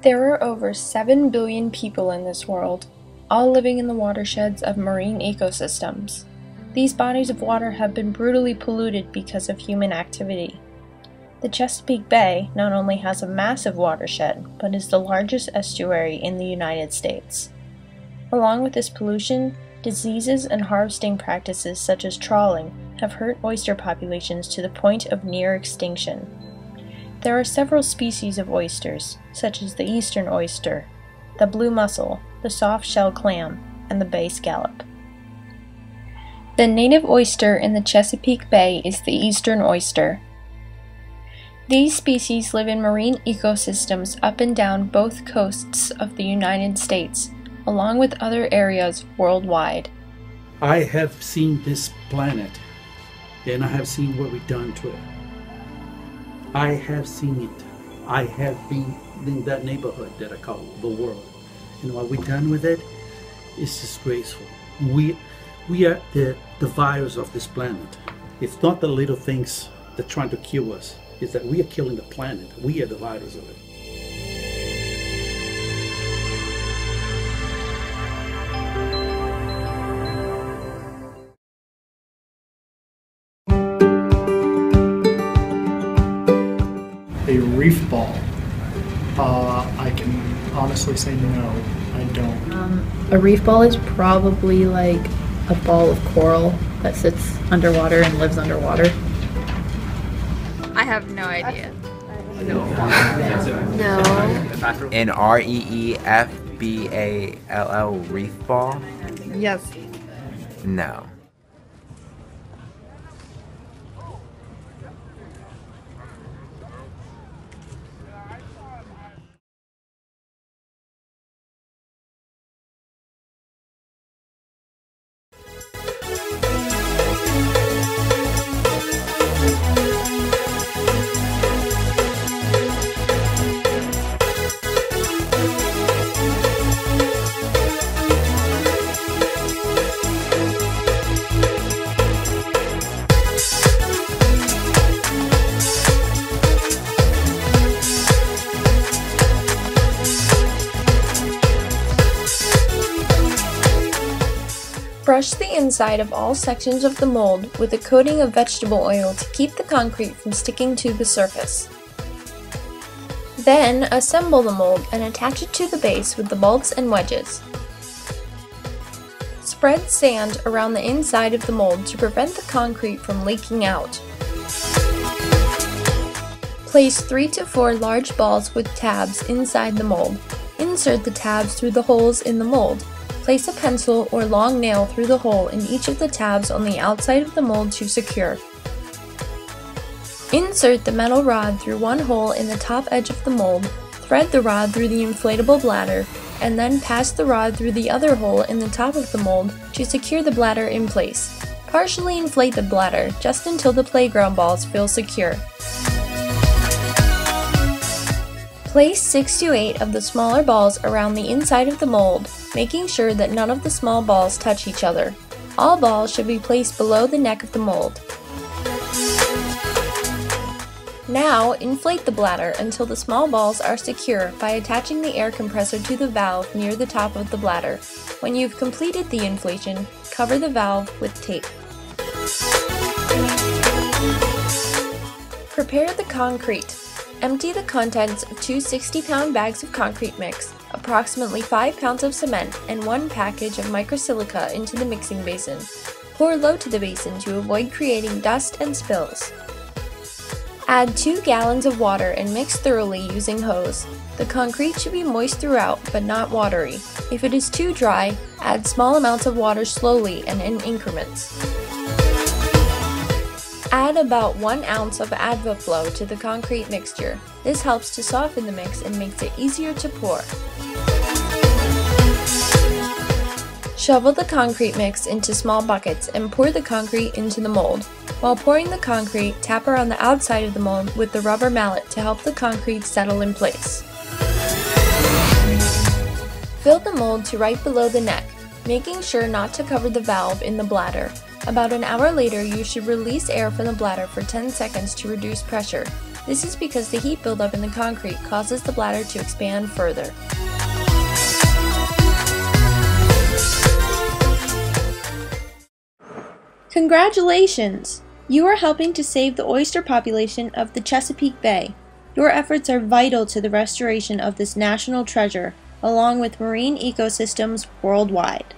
There are over 7 billion people in this world, all living in the watersheds of marine ecosystems. These bodies of water have been brutally polluted because of human activity. The Chesapeake Bay not only has a massive watershed, but is the largest estuary in the United States. Along with this pollution, diseases and harvesting practices such as trawling have hurt oyster populations to the point of near extinction. There are several species of oysters, such as the eastern oyster, the blue mussel, the soft-shell clam, and the bay scallop. The native oyster in the Chesapeake Bay is the eastern oyster. These species live in marine ecosystems up and down both coasts of the United States, along with other areas worldwide. I have seen this planet, and I have seen what we've done to it. I have seen it. I have been in that neighborhood that I call the world. And what we've done with it is disgraceful. We are the virus of this planet. It's not the little things that are trying to kill us. It's that we are killing the planet. We are the virus of it. A reef ball. I can honestly say no, I don't. A reef ball is probably like a ball of coral that sits underwater and lives underwater. I have no idea. No. An REEFBALL reef ball? Yes. No. Brush the inside of all sections of the mold with a coating of vegetable oil to keep the concrete from sticking to the surface. Then assemble the mold and attach it to the base with the bolts and wedges. Spread sand around the inside of the mold to prevent the concrete from leaking out. Place 3 to 4 large balls with tabs inside the mold. Insert the tabs through the holes in the mold. Place a pencil or long nail through the hole in each of the tabs on the outside of the mold to secure. Insert the metal rod through one hole in the top edge of the mold, thread the rod through the inflatable bladder, and then pass the rod through the other hole in the top of the mold to secure the bladder in place. Partially inflate the bladder just until the playground balls feel secure. Place 6 to 8 of the smaller balls around the inside of the mold, making sure that none of the small balls touch each other. All balls should be placed below the neck of the mold. Now, inflate the bladder until the small balls are secure by attaching the air compressor to the valve near the top of the bladder. When you've completed the inflation, cover the valve with tape. Prepare the concrete. Empty the contents of 2 60-pound bags of concrete mix, approximately 5 pounds of cement, and 1 package of microsilica into the mixing basin. Pour low to the basin to avoid creating dust and spills. Add 2 gallons of water and mix thoroughly using hose. The concrete should be moist throughout, but not watery. If it is too dry, add small amounts of water slowly and in increments. Add about 1 ounce of AdvaFlow to the concrete mixture. This helps to soften the mix and makes it easier to pour. Shovel the concrete mix into small buckets and pour the concrete into the mold. While pouring the concrete, tap around the outside of the mold with the rubber mallet to help the concrete settle in place. Fill the mold to right below the neck, making sure not to cover the valve in the bladder. About an hour later, you should release air from the bladder for 10 seconds to reduce pressure. This is because the heat buildup in the concrete causes the bladder to expand further. Congratulations! You are helping to save the oyster population of the Chesapeake Bay. Your efforts are vital to the restoration of this national treasure, along with marine ecosystems worldwide.